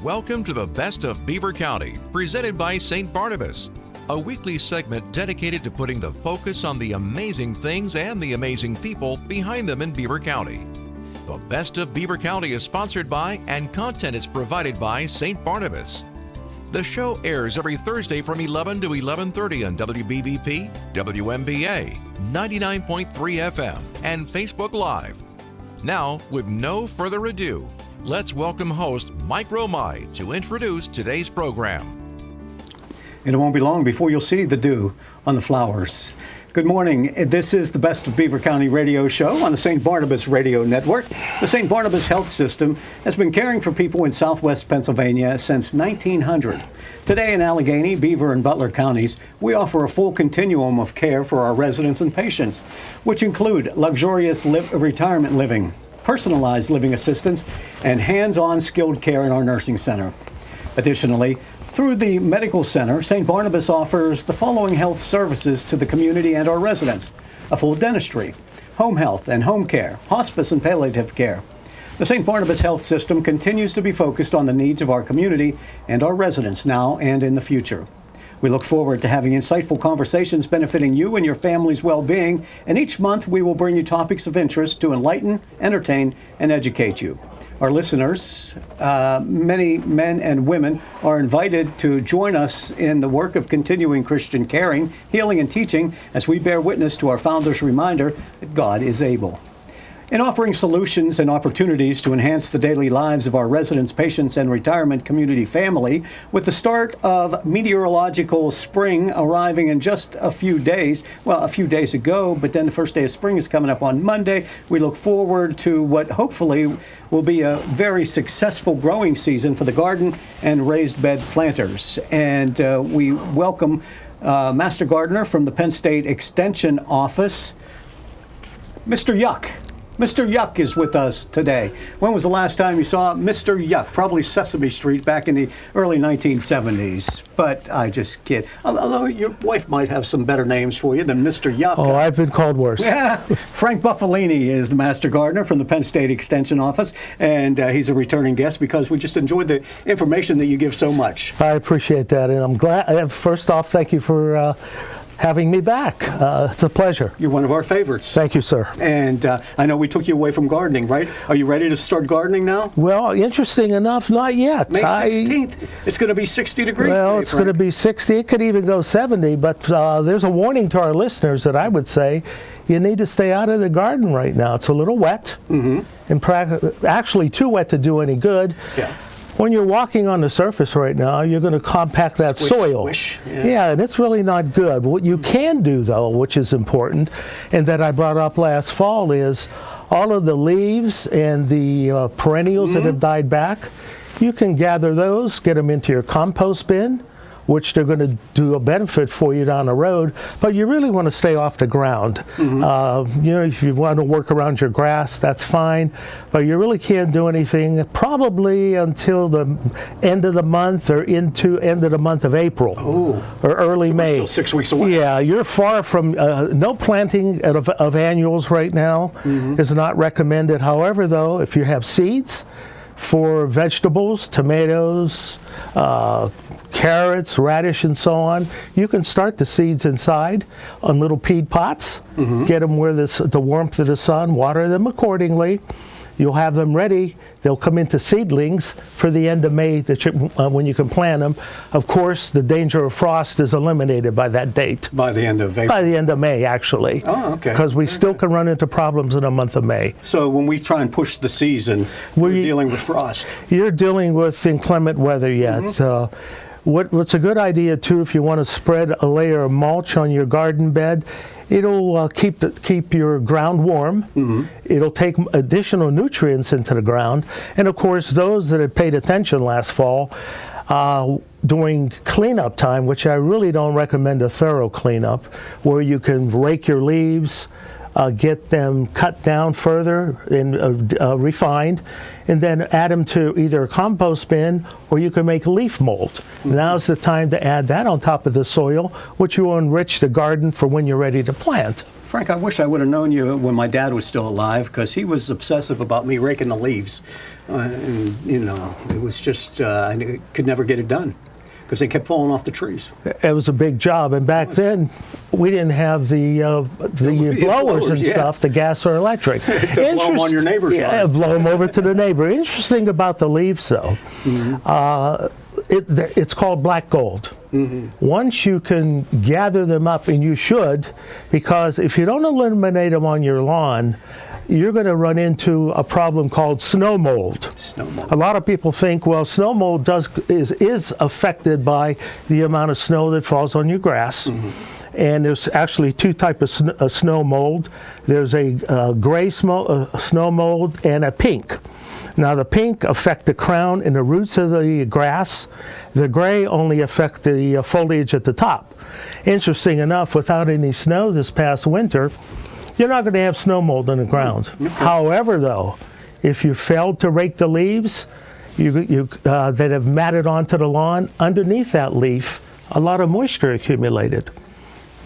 Welcome to the Best of Beaver County, presented by St. Barnabas, a weekly segment dedicated to putting the focus on the amazing things and the amazing people behind them in Beaver County. The Best of Beaver County is sponsored by and content is provided by St. Barnabas. The show airs every Thursday from 11 to 11:30 on WBVP, WMBA, 99.3 FM, and Facebook Live. Now, with no further ado, let's welcome host Mike Romigh to introduce today's program. And it won't be long before you'll see the dew on the flowers. Good morning. This is the Best of Beaver County radio show on the St. Barnabas Radio Network. The St. Barnabas Health System has been caring for people in southwest Pennsylvania since 1900. Today in Allegheny, Beaver, and Butler counties, we offer a full continuum of care for our residents and patients, which include luxurious retirement living, personalized living assistance, and hands-on skilled care in our nursing center. Additionally, through the Medical Center, St. Barnabas offers the following health services to the community and our residents: a full dentistry, home health and home care, hospice and palliative care. The St. Barnabas Health System continues to be focused on the needs of our community and our residents now and in the future. We look forward to having insightful conversations benefiting you and your family's well-being, and each month we will bring you topics of interest to enlighten, entertain, and educate you. Our listeners, many men and women, are invited to join us in the work of continuing Christian caring, healing, and teaching as we bear witness to our founder's reminder that God is able. In offering solutions and opportunities to enhance the daily lives of our residents, patients, and retirement community family, with the start of meteorological spring arriving in just a few days ago, but then the first day of spring is coming up on Monday. We look forward to what hopefully will be a very successful growing season for the garden and raised bed planters. And we welcome Master Gardener from the Penn State Extension Office, Mr. Yuck. Mr. Yuck is with us today. When was the last time you saw Mr. Yuck? Probably Sesame Street back in the early 1970s. But I just kid. Although your wife might have some better names for you than Mr. Yuck. Oh, I've been called worse. Yeah. Frank Bufalini is the Master Gardener from the Penn State Extension Office. And he's a returning guest because we just enjoyed the information that you give so much. I appreciate that. And I'm glad. First off, thank you for having me back. It's a pleasure. You're one of our favorites. Thank you, sir. And I know we took you away from gardening, right? Are you ready to start gardening now? Well, interesting enough, not yet. May 16th. It's going to be 60 degrees Well, today, it's going to be 60. It could even go 70. But there's a warning to our listeners that I would say you need to stay out of the garden right now. It's a little wet, and actually too wet to do any good. Yeah. When you're walking on the surface right now, you're going to compact that soil. Squish. Yeah, and it's really not good. What you can do, though, which is important, and that I brought up last fall, is all of the leaves and the perennials that have died back, you can gather those, get them into your compost bin, which they're going to do a benefit for you down the road, but you really want to stay off the ground. If you want to work around your grass, that's fine, but you really can't do anything probably until the end of the month or into end of the month of April or early May. Still 6 weeks away. Yeah, you're far from, no planting of annuals right now is not recommended. However, though, if you have seeds for vegetables, tomatoes, carrots, radish, and so on, you can start the seeds inside on little peat pots, get them where the warmth of the sun, water them accordingly. You'll have them ready. They'll come into seedlings for the end of May when you can plant them. Of course, the danger of frost is eliminated by that date. By the end of April? By the end of May, actually. Oh, okay. Because we still can run into problems in the month of May. So when we try and push the season, we're dealing with frost. You're dealing with inclement weather yet. What's a good idea, too, if you want to spread a layer of mulch on your garden bed, it'll keep your ground warm. It'll take additional nutrients into the ground. And, of course, those that had paid attention last fall, during cleanup time, which I really don't recommend a thorough cleanup, where you can rake your leaves, get them cut down further and refined, and then add them to either a compost bin or you can make leaf mold. Now's the time to add that on top of the soil, which will enrich the garden for when you're ready to plant. Frank, I wish I would have known you when my dad was still alive, because he was obsessive about me raking the leaves. And, you know, it was just, I could never get it done because they kept falling off the trees. It was a big job, and back then we didn't have the blowers and stuff, the gas or electric. To blow them on your neighbor's yard. Yeah, blow them over to the neighbor. Interesting about the leaves, though, it's called black gold. Once you can gather them up, and you should, because if you don't eliminate them on your lawn, you're going to run into a problem called snow mold. Snow mold. A lot of people think, well, snow mold is affected by the amount of snow that falls on your grass. And there's actually two types of snow mold. There's a gray snow mold and a pink. Now, the pink affect the crown and the roots of the grass. The gray only affect the foliage at the top. Interesting enough, without any snow this past winter, you're not going to have snow mold in the ground. However, though, if you failed to rake the leaves that have matted onto the lawn, underneath that leaf, a lot of moisture accumulated.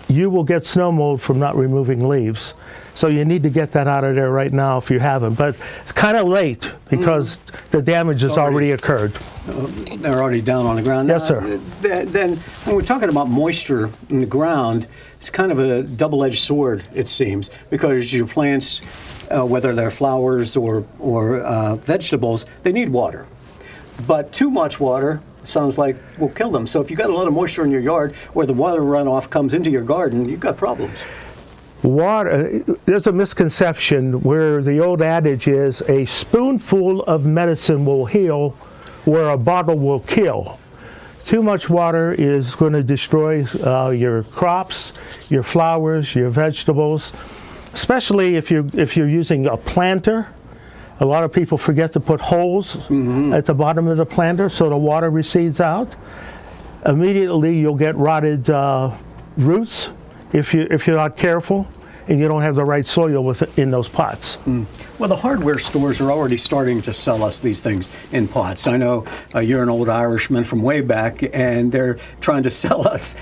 You will get snow mold from not removing leaves. So you need to get that out of there right now if you haven't. But it's kind of late because the damage has already occurred. They're already down on the ground. Yes, sir. Then when we're talking about moisture in the ground, it's kind of a double-edged sword, it seems, because your plants, whether they're flowers or vegetables, they need water. But too much water sounds like will kill them. So if you've got a lot of moisture in your yard where the water runoff comes into your garden, you've got problems. Water, there's a misconception where the old adage is a spoonful of medicine will heal where a bottle will kill. Too much water is going to destroy your crops, your flowers, your vegetables, especially if you're using a planter. A lot of people forget to put holes at the bottom of the planter so the water recedes out. Immediately you'll get rotted roots if you're not careful and you don't have the right soil in those pots. Well, the hardware stores are already starting to sell us these things in pots. I know you're an old Irishman from way back, and they're trying to sell us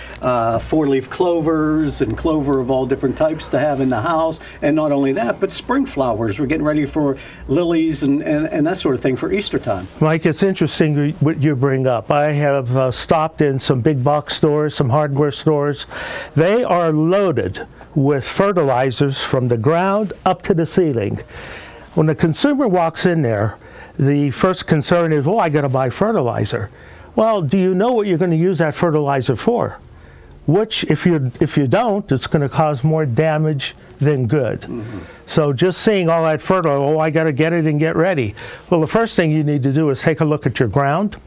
four-leaf clovers and clover of all different types to have in the house. And not only that, but spring flowers. We're getting ready for lilies and that sort of thing for Easter time. Mike, it's interesting what you bring up. I have stopped in some big box stores, some hardware stores. They are loaded with fertilizers from the ground up to the ceiling. When the consumer walks in there, the first concern is, well, I got to buy fertilizer. Well, do you know what you're going to use that fertilizer for? Which, if you don't, it's going to cause more damage than good. So just seeing all that fertilizer, oh, I got to get it and get ready. Well, the first thing you need to do is take a look at your ground,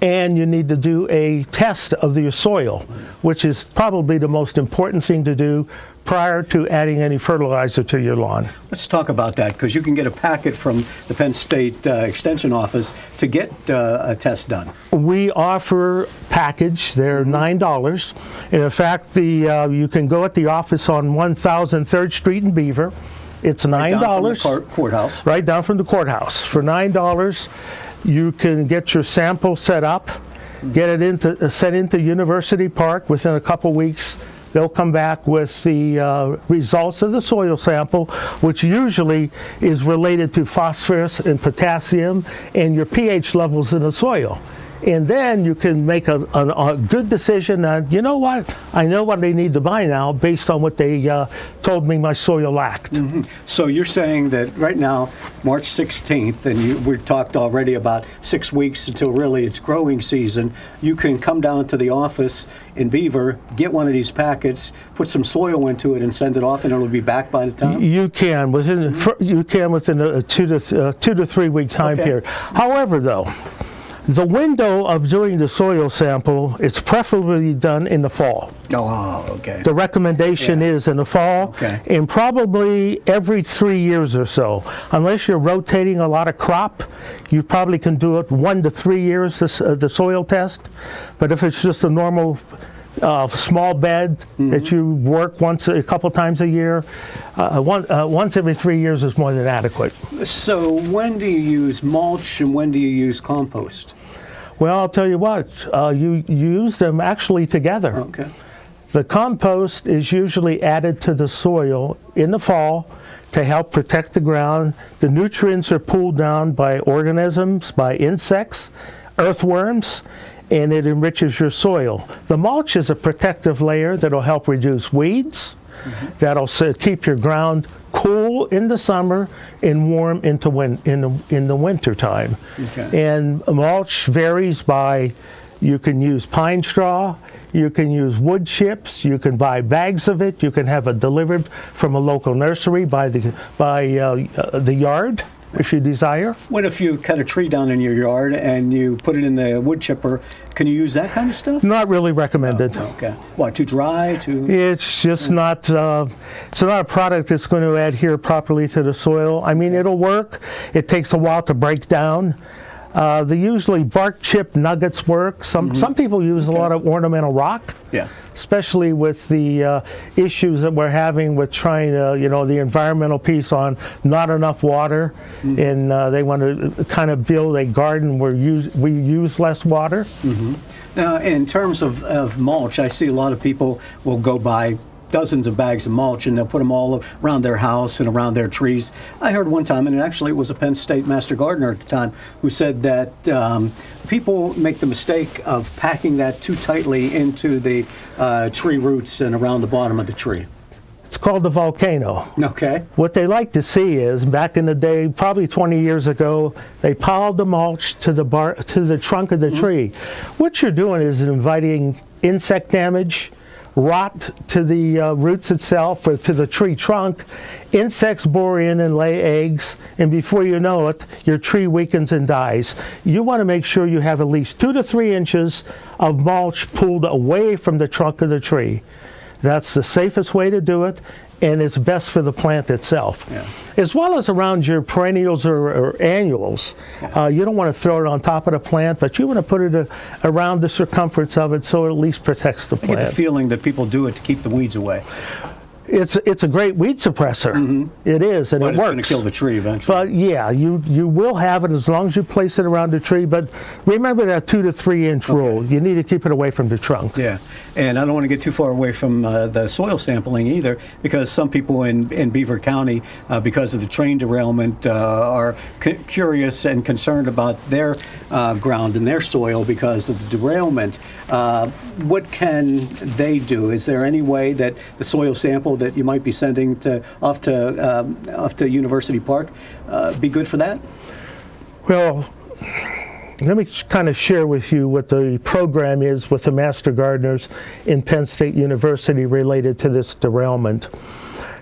and you need to do a test of your soil, which is probably the most important thing to do prior to adding any fertilizer to your lawn. Let's talk about that, because you can get a packet from the Penn State Extension Office to get a test done. We offer package. They're $9. And in fact, you can go at the office on 1000 3rd Street in Beaver. It's $9. Right down from the courthouse. Right down from the courthouse. For $9, you can get your sample set up, get it sent into University Park within a couple weeks. They'll come back with the results of the soil sample, which usually is related to phosphorus and potassium and your pH levels in the soil. And then you can make a good decision on, you know what, I know what I need to buy now based on what they told me my soil lacked. So you're saying that right now, March 16th, and we talked already about 6 weeks until really it's growing season, you can come down to the office in Beaver, get one of these packets, put some soil into it and send it off, and it'll be back by the time? You can within a 2 to 3 week time period. However, though, the window of doing the soil sample, it's preferably done in the fall. Oh, okay. The recommendation is in the fall, and probably every 3 years or so. Unless you're rotating a lot of crop, you probably can do it 1 to 3 years, the soil test. But if it's just a normal small bed that you work a couple times a year, once every 3 years is more than adequate. So when do you use mulch and when do you use compost? Well, I'll tell you what, you use them actually together. Okay. The compost is usually added to the soil in the fall to help protect the ground. The nutrients are pulled down by organisms, by insects, earthworms, and it enriches your soil. The mulch is a protective layer that'll help reduce weeds, that'll keep your ground cool in the summer and warm in the winter time. Okay. And mulch varies by, you can use pine straw, you can use wood chips, you can buy bags of it, you can have it delivered from a local nursery by the yard if you desire. What if you cut a tree down in your yard and you put it in the wood chipper? Can you use that kind of stuff? Not really recommended. Oh, okay. What, too dry? It's just not, it's not a product that's going to adhere properly to the soil. I mean, it'll work. It takes a while to break down. The usually bark chip nuggets work. Some people use a lot of ornamental rock. Yeah. Especially with the issues that we're having with trying to, the environmental piece on not enough water, and they want to kind of build a garden where we use less water. Now, in terms of mulch, I see a lot of people will go buy dozens of bags of mulch and they'll put them all around their house and around their trees. I heard one time, and actually it was a Penn State master gardener at the time, who said that people make the mistake of packing that too tightly into the tree roots and around the bottom of the tree. It's called the volcano. Okay. What they like to see is, back in the day, probably 20 years ago, they piled the mulch to the trunk of the tree. What you're doing is inviting insect damage, rot to the roots itself or to the tree trunk. Insects bore in and lay eggs, and before you know it, your tree weakens and dies. You want to make sure you have at least 2 to 3 inches of mulch pulled away from the trunk of the tree. That's the safest way to do it, and it's best for the plant itself. Yeah. As well as around your perennials or annuals. You don't want to throw it on top of the plant, but you want to put it around the circumference of it so it at least protects the plant. I get the feeling that people do it to keep the weeds away. It's a great weed suppressor. It is, and But it it's works. going to kill the tree eventually. But yeah, you will have it as long as you place it around the tree. But remember that 2 to 3 inch rule. You need to keep it away from the trunk. Yeah, and I don't want to get too far away from the soil sampling either, because some people in Beaver County, because of the train derailment, are curious and concerned about their ground and their soil because of the derailment. What can they do? Is there any way that the soil sample that you might be sending off to University Park be good for that? Well, let me kind of share with you what the program is with the Master Gardeners in Penn State University related to this derailment.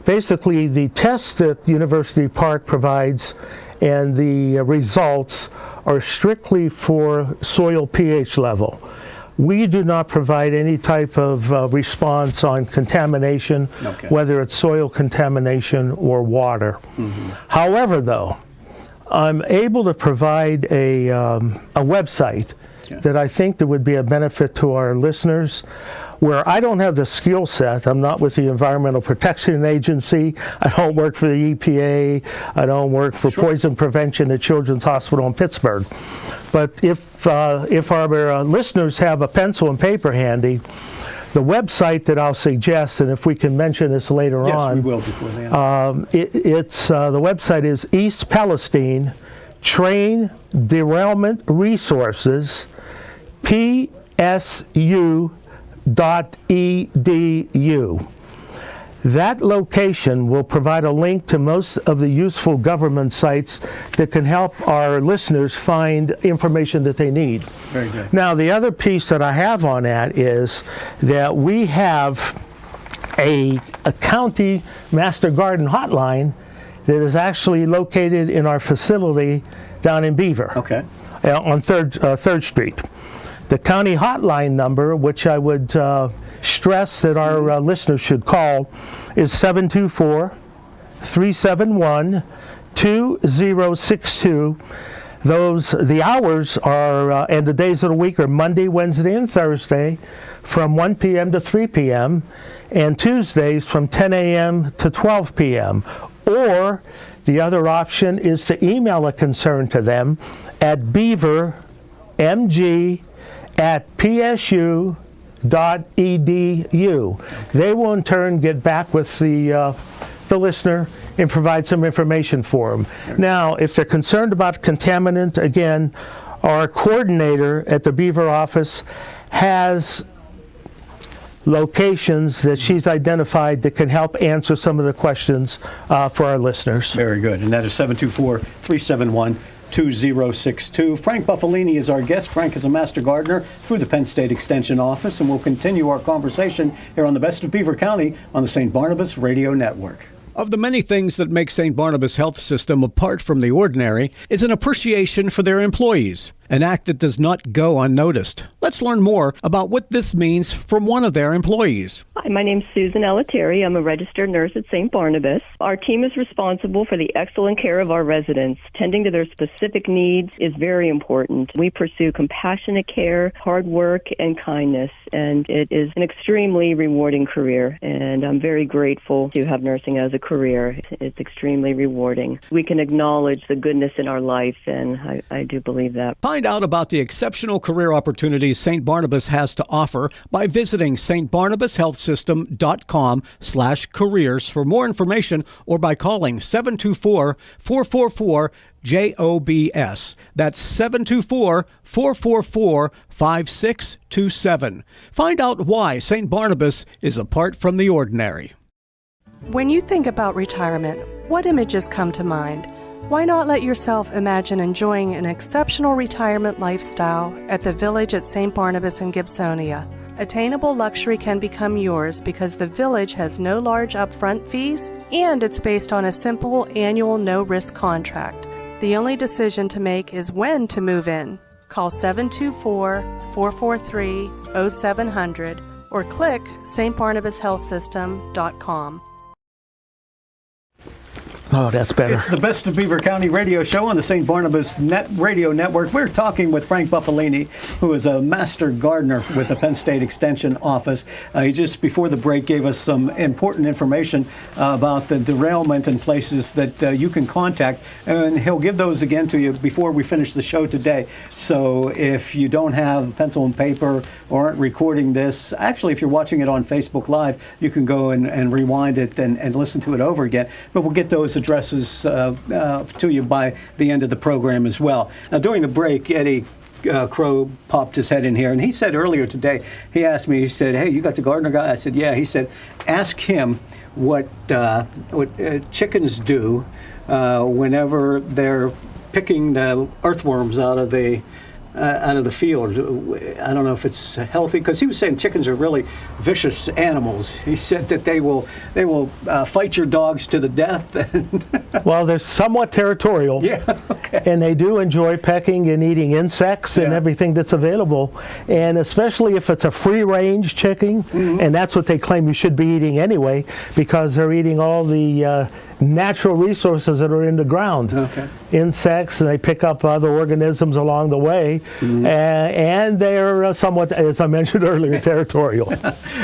Basically, the tests that University Park provides and the results are strictly for soil pH level. We do not provide any type of response on contamination, whether it's soil contamination or water. However, though, I'm able to provide a website that I think that would be a benefit to our listeners, where I don't have the skill set. I'm not with the Environmental Protection Agency. I don't work for the EPA. I don't work for poison prevention at Children's Hospital in Pittsburgh. But if our listeners have a pencil and paper handy, the website that I'll suggest, and if we can mention this later on. Yes, we will before the end. The website is East Palestine Train Derailment Resources, PSU.edu. That location will provide a link to most of the useful government sites that can help our listeners find information that they need. Very good. Now, the other piece that I have on that is that we have a county master garden hotline that is actually located in our facility down in Beaver. Okay. On 3rd Street. The county hotline number, which I would stress that our listeners should call, is 724-371-2062. The hours are and the days of the week are Monday, Wednesday, and Thursday from 1 p.m. to 3 p.m. and Tuesdays from 10 a.m. to 12 p.m. Or the other option is to email a concern to them at beavermg@psu.edu. They will in turn get back with the listener and provide some information for them. Now, if they're concerned about contaminant, again, our coordinator at the Beaver office has locations that she's identified that can help answer some of the questions for our listeners. Very good. And that is 724-371-2062. Frank Bufalini is our guest. Frank is a master gardener through the Penn State Extension Office, and we'll continue our conversation here on the Best of Beaver County on the St. Barnabas Radio Network. Of the many things that make St. Barnabas Health System apart from the ordinary is an appreciation for their employees, an act that does not go unnoticed. Let's learn more about what this means from one of their employees. Hi, my name's Susan Elleteri. I'm a registered nurse at St. Barnabas. Our team is responsible for the excellent care of our residents. Tending to their specific needs is very important. We pursue compassionate care, hard work, and kindness, and it is an extremely rewarding career, and I'm very grateful to have nursing as a career. It's extremely rewarding. We can acknowledge the goodness in our life, and I do believe that. Find out about the exceptional career opportunities St. Barnabas has to offer by visiting stbarnabashealthsystem.com/careers for more information, or by calling 724-444-JOBS. That's 724-444-5627. Find out why St. Barnabas is apart from the ordinary. When you think about retirement, what images come to mind? Why not let yourself imagine enjoying an exceptional retirement lifestyle at the Village at St. Barnabas in Gibsonia? Attainable luxury can become yours because the Village has no large upfront fees, and it's based on a simple annual no-risk contract. The only decision to make is when to move in. Call 724-443-0700 or click stbarnabashealthsystem.com. Oh, that's better. It's the Best of Beaver County radio show on the St. Barnabas Radio Network. We're talking with Frank Bufalini, who is a master gardener with the Penn State Extension Office. He just before the break gave us some important information about the derailment and places that you can contact, and he'll give those again to you before we finish the show today. So if you don't have pencil and paper or aren't recording this, actually if you're watching it on Facebook Live, you can go and rewind it and listen to it over again. But we'll get those addresses to you by the end of the program as well. Now, during the break, Eddie Crow popped his head in here, and he said earlier today, he asked me, he said, "Hey, you got the gardener guy?" I said, "Yeah." He said, "Ask him what chickens do whenever they're picking the earthworms out of the field." I don't know if it's healthy, because he was saying chickens are really vicious animals. He said that they will fight your dogs to the death. Well, they're somewhat territorial. Yeah, okay. And they do enjoy pecking and eating insects and everything that's available. And especially if it's a free-range chicken, and that's what they claim you should be eating anyway, because they're eating all the natural resources that are in the ground. Okay. Insects, and they pick up other organisms along the way, and they're somewhat, as I mentioned earlier, territorial.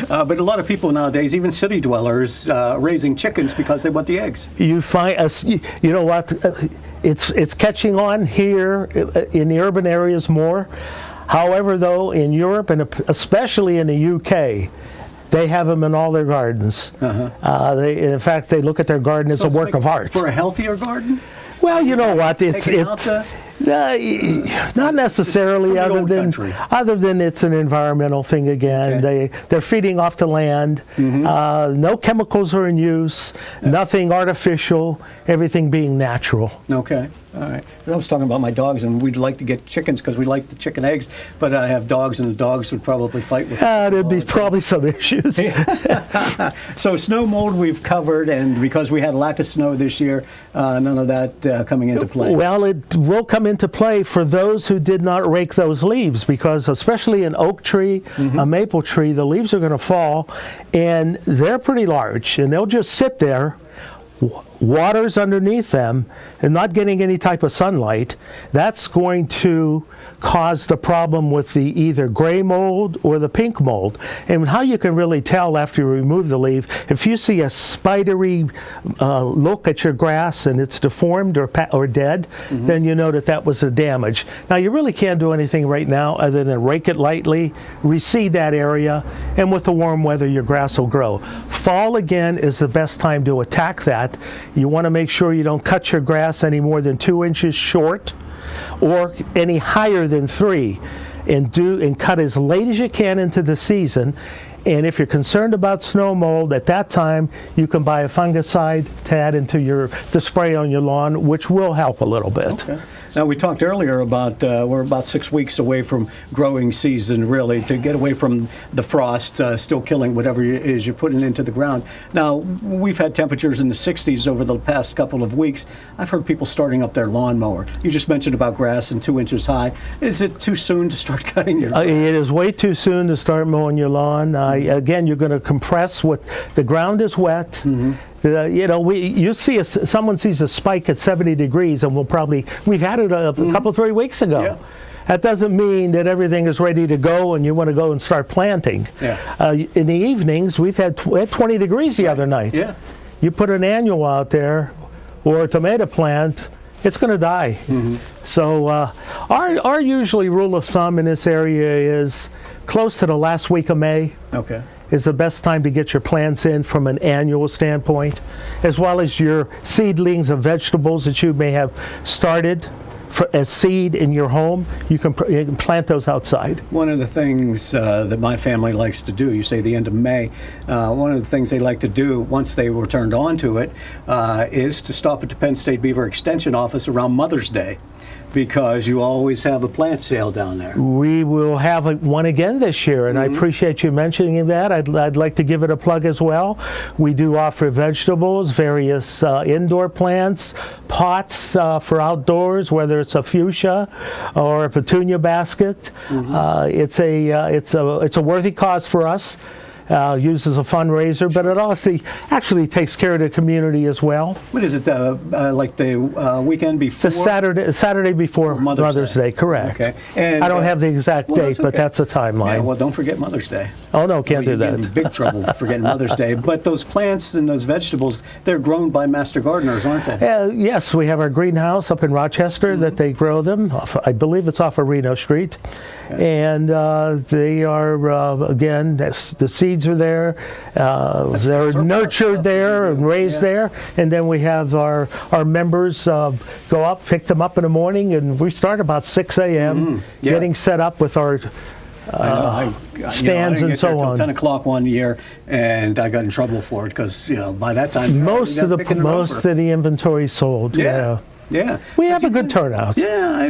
But a lot of people nowadays, even city dwellers, raising chickens because they want the eggs. You find, you know what, it's catching on here in the urban areas more. However, though, in Europe, and especially in the UK, they have them in all their gardens. In fact, they look at their garden as a work of art. For a healthier garden? Well, you know what? It's not necessarily, other than it's an environmental thing again. Okay. They're feeding off the land. No chemicals are in use. Nothing artificial. Everything being natural. Okay. All right. I was talking about my dogs, and we'd like to get chickens because we like the chicken eggs, but I have dogs, and the dogs would probably fight with there'd be probably some issues. So snow mold we've covered, and because we had a lack of snow this year, none of that coming into play. Well, it will come into play for those who did not rake those leaves, because especially an oak tree, a maple tree, the leaves are going to fall, and they're pretty large, and they'll just sit there. Water's underneath them and not getting any type of sunlight. That's going to caused a problem with the either gray mold or the pink mold. And how you can really tell after you remove the leaf, if you see a spidery look at your grass and it's deformed or dead, then you know that was a damage. Now you really can't do anything right now other than rake it lightly, reseed that area, and with the warm weather your grass will grow. Fall again is the best time to attack that. You want to make sure you don't cut your grass any more than 2 inches short or any higher than 3, and cut as late as you can into the season. And if you're concerned about snow mold, at that time you can buy a fungicide to add into to spray on your lawn, which will help a little bit. Okay. Now, we talked earlier about we're about 6 weeks away from growing season, really, to get away from the frost still killing whatever it is you're putting into the ground. Now, we've had temperatures in the 60s over the past couple of weeks. I've heard people starting up their lawnmower. You just mentioned about grass and 2 inches high. Is it too soon to start cutting your lawn? It is way too soon to start mowing your lawn. Again, you're going to compress the ground is wet. You see someone sees a spike at 70 degrees, and we've had it a couple, 3 weeks ago. Yeah. That doesn't mean that everything is ready to go and you want to go and start planting. Yeah. In the evenings, we had 20 degrees the other night. Yeah. You put an annual out there or a tomato plant, it's going to die. So our usually rule of thumb in this area is close to the last week of May. Okay. Is the best time to get your plants in from an annual standpoint, as well as your seedlings of vegetables that you may have started as seed in your home. You can plant those outside. One of the things that my family likes to do, you say the end of May, one of the things they like to do once they were turned on to it is to stop at the Penn State Beaver Extension office around Mother's Day, because you always have a plant sale down there. We will have one again this year, and I appreciate you mentioning that. I'd like to give it a plug as well. We do offer vegetables, various indoor plants, pots for outdoors, whether it's a fuchsia or a petunia basket. It's a worthy cause for us. Used as a fundraiser, but it also actually takes care of the community as well. What is it, like the weekend before? The Saturday before Mother's Day, correct. Okay. And, I don't have the exact date, but that's the timeline. Yeah, well, don't forget Mother's Day. Oh, no, can't do that. You're in big trouble forgetting Mother's Day. But those plants and those vegetables, they're grown by master gardeners, aren't they? Yes, we have our greenhouse up in Rochester that they grow them. I believe it's off of Reno Street. Okay. And they are, again, the seeds are there. They're nurtured there and raised there. And then we have our members go up, pick them up in the morning, and we start about 6 a.m. Getting set up with our stands and so on. 10 o'clock one year, and I got in trouble for it because by that time most of the inventory sold. Yeah. Yeah, we have a good turnout. Yeah,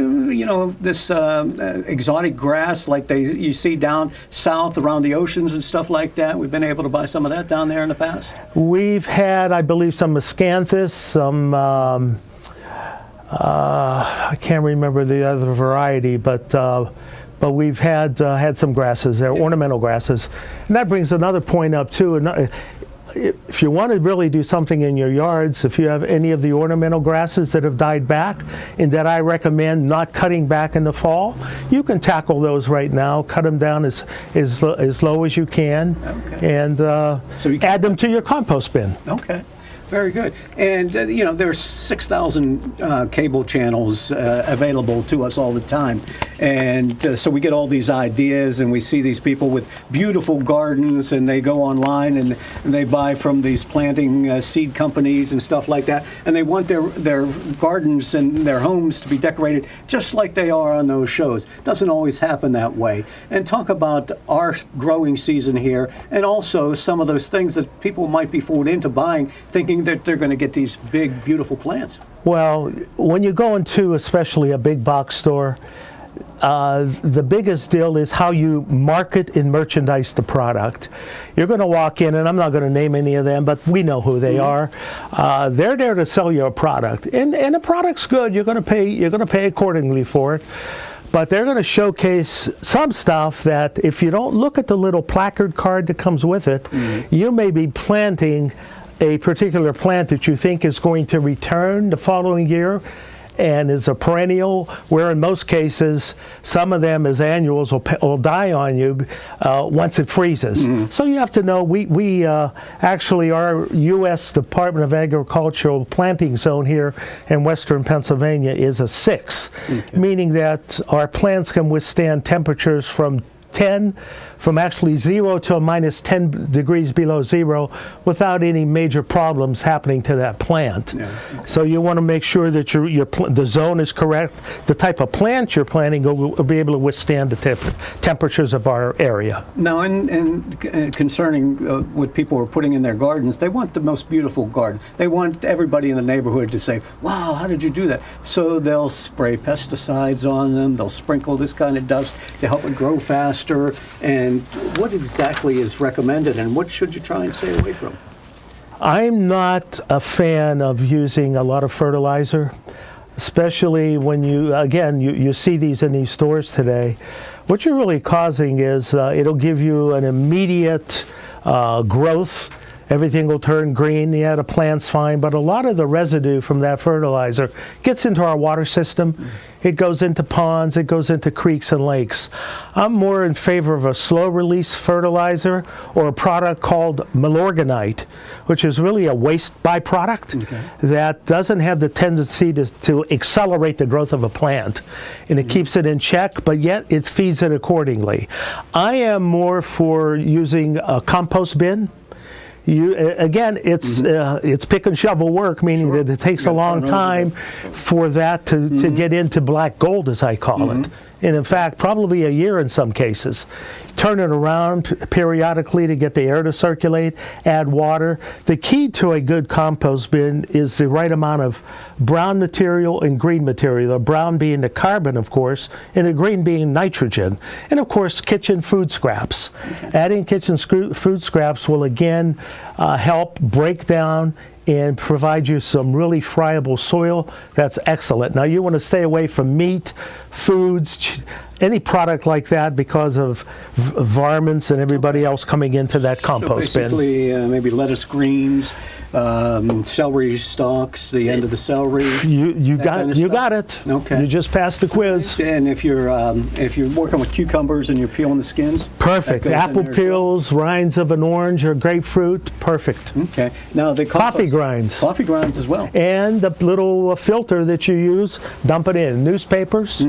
this exotic grass like you see down south around the oceans and stuff like that. We've been able to buy some of that down there in the past. We've had, I believe, some miscanthus, some I can't remember the other variety, but we've had some grasses there, ornamental grasses, and that brings another point up too. If you want to really do something in your yards, if you have any of the ornamental grasses that have died back and that I recommend not cutting back in the fall, you can tackle those right now, cut them down as low as you can, and so you add them to your compost bin. Okay. Very good. And, there's 6,000 cable channels available to us all the time. And so we get all these ideas, and we see these people with beautiful gardens, and they go online and they buy from these planting seed companies and stuff like that. And they want their gardens and their homes to be decorated just like they are on those shows. Doesn't always happen that way. And talk about our growing season here, and also some of those things that people might be fooled into buying, thinking that they're going to get these big, beautiful plants. Well, when you go into especially a big box store, the biggest deal is how you market and merchandise the product. You're going to walk in, and I'm not going to name any of them, but we know who they are. They're there to sell you a product, and the product's good. You're going to pay accordingly for it. But they're going to showcase some stuff that if you don't look at the little placard card that comes with it, you may be planting a particular plant that you think is going to return the following year, and is a perennial, where in most cases, some of them as annuals will die on you once it freezes. So you have to know, we actually, our U.S. Department of Agricultural planting zone here in western Pennsylvania is a 6, meaning that our plants can withstand temperatures from actually 0 to minus 10 degrees below 0 without any major problems happening to that plant. So you want to make sure that the zone is correct. The type of plant you're planting will be able to withstand the temperatures of our area. Now, and concerning what people are putting in their gardens, they want the most beautiful garden. They want everybody in the neighborhood to say, wow, how did you do that? So they'll spray pesticides on them. They'll sprinkle this kind of dust to help it grow faster. And what exactly is recommended, and what should you try and stay away from? I'm not a fan of using a lot of fertilizer, especially when you see these in these stores today. What you're really causing is it'll give you an immediate growth. Everything will turn green. Yeah, the plant's fine, but a lot of the residue from that fertilizer gets into our water system. It goes into ponds, it goes into creeks and lakes. I'm more in favor of a slow-release fertilizer or a product called Milorganite, which is really a waste byproduct that doesn't have the tendency to accelerate the growth of a plant. And it keeps it in check, but yet it feeds it accordingly. I am more for using a compost bin. It's pick and shovel work, meaning that it takes a long time for that to get into black gold, as I call it. And in fact, probably a year in some cases. Turn it around periodically to get the air to circulate, add water. The key to a good compost bin is the right amount of brown material and green material. The brown being the carbon, of course, and the green being nitrogen. And of course, kitchen food scraps. Adding kitchen food scraps will again help break down and provide you some really friable soil. That's excellent. Now you want to stay away from meat, foods, any product like that because of varmints and everybody else coming into that compost bin. Basically, maybe lettuce greens, celery stalks, the end of the celery. You got it. Okay. You just passed the quiz. And if you're working with cucumbers and you're peeling the skins, perfect. Apple peels, rinds of an orange or grapefruit, perfect. Okay. Now the coffee grinds. Coffee grinds as well. And the little filter that you use, dump it in. Newspapers.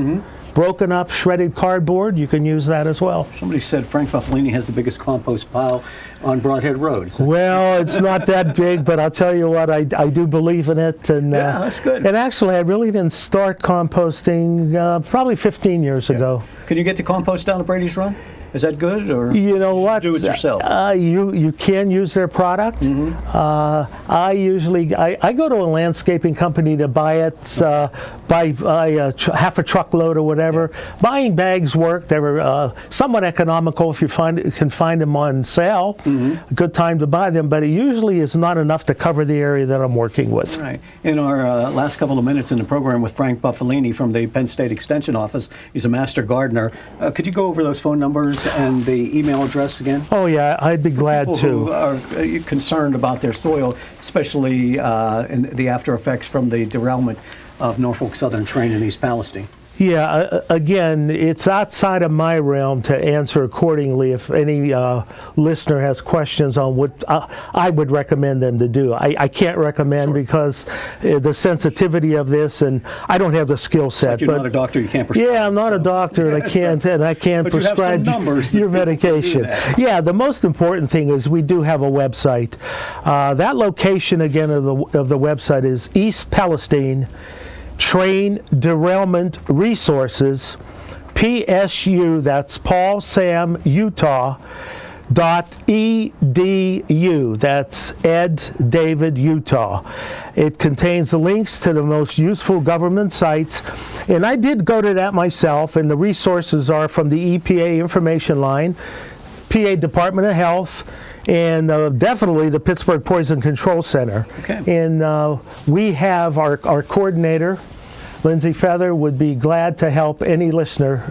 Broken up, shredded cardboard, you can use that as well. Somebody said Frank Bufalini has the biggest compost pile on Broadhead Road. Well, it's not that big, but I'll tell you what, I do believe in it. And, yeah, that's good. And actually, I really didn't start composting probably 15 years ago. Can you get to compost down at Brady's Run? Is that good, or you know what? Do it yourself? You can use their product. I usually I go to a landscaping company to buy it, buy half a truckload or whatever. Buying bags work. They're somewhat economical if you can find them on sale. A good time to buy them, but it usually is not enough to cover the area that I'm working with. Right. In our last couple of minutes in the program with Frank Bufalini from the Penn State Extension Office, he's a master gardener. Could you go over those phone numbers and the email address again? Oh yeah, I'd be glad to. Who are concerned about their soil, especially in the after effects from the derailment of Norfolk Southern train in East Palestine. Yeah, again, it's outside of my realm to answer accordingly. If any listener has questions on what I would recommend them to do, I can't recommend because the sensitivity of this, and I don't have the skill set. Like you're not a doctor, you can't prescribe. Yeah, I'm not a doctor, and I can't prescribe your medication. Yeah, the most important thing is we do have a website. That location again of the website is East Palestine Train Derailment Resources, PSU, that's Paul Sam Utah, .edu, that's Ed David Utah. It contains the links to the most useful government sites, and I did go to that myself, and the resources are from the EPA information line, PA Department of Health, and definitely the Pittsburgh Poison Control Center. Okay. And we have our coordinator, Lindsay Feather, would be glad to help any listener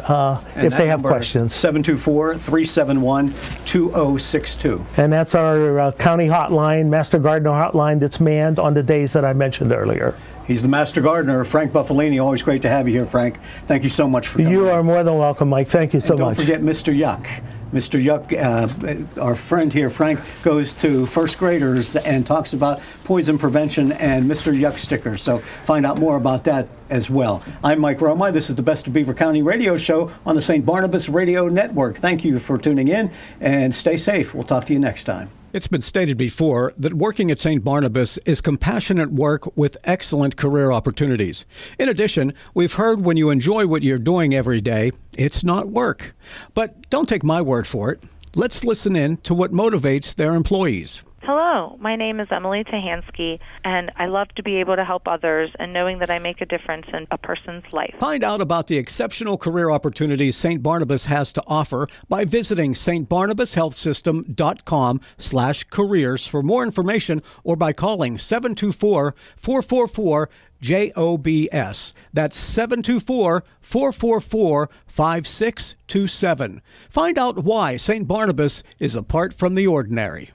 if they have questions. 724-371-2062. And that's our county hotline, Master Gardener hotline, that's manned on the days that I mentioned earlier. He's the master gardener, Frank Bufalini. Always great to have you here, Frank. Thank you so much for coming. You are more than welcome, Mike. Thank you so Don't much. forget Mr. Yuck. Mr. Yuck, our friend here, Frank, goes to first graders and talks about poison prevention and Mr. Yuck stickers. So find out more about that as well. I'm Mike Romigh. This is the Best of Beaver County radio show on the St. Barnabas Radio Network. Thank you for tuning in and stay safe. We'll talk to you next time. It's been stated before that working at St. Barnabas is compassionate work with excellent career opportunities. In addition, we've heard when you enjoy what you're doing every day, it's not work. But don't take my word for it. Let's listen in to what motivates their employees. Hello, my name is Emily Tahansky, and I love to be able to help others and knowing that I make a difference in a person's life. Find out about the exceptional career opportunities St. Barnabas has to offer by visiting stbarnabashealthsystem.com/careers for more information or by calling 724-444-JOBS. That's 724-444-5627. Find out why St. Barnabas is apart from the ordinary.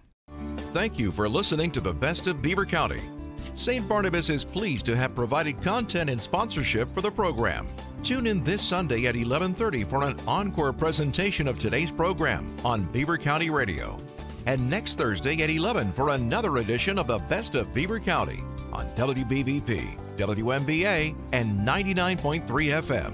Thank you for listening to the Best of Beaver County. St. Barnabas is pleased to have provided content and sponsorship for the program. Tune in this Sunday at 11:30 for an encore presentation of today's program on Beaver County Radio. And next Thursday at 11 for another edition of the Best of Beaver County on WBVP, WMBA, and 99.3 FM.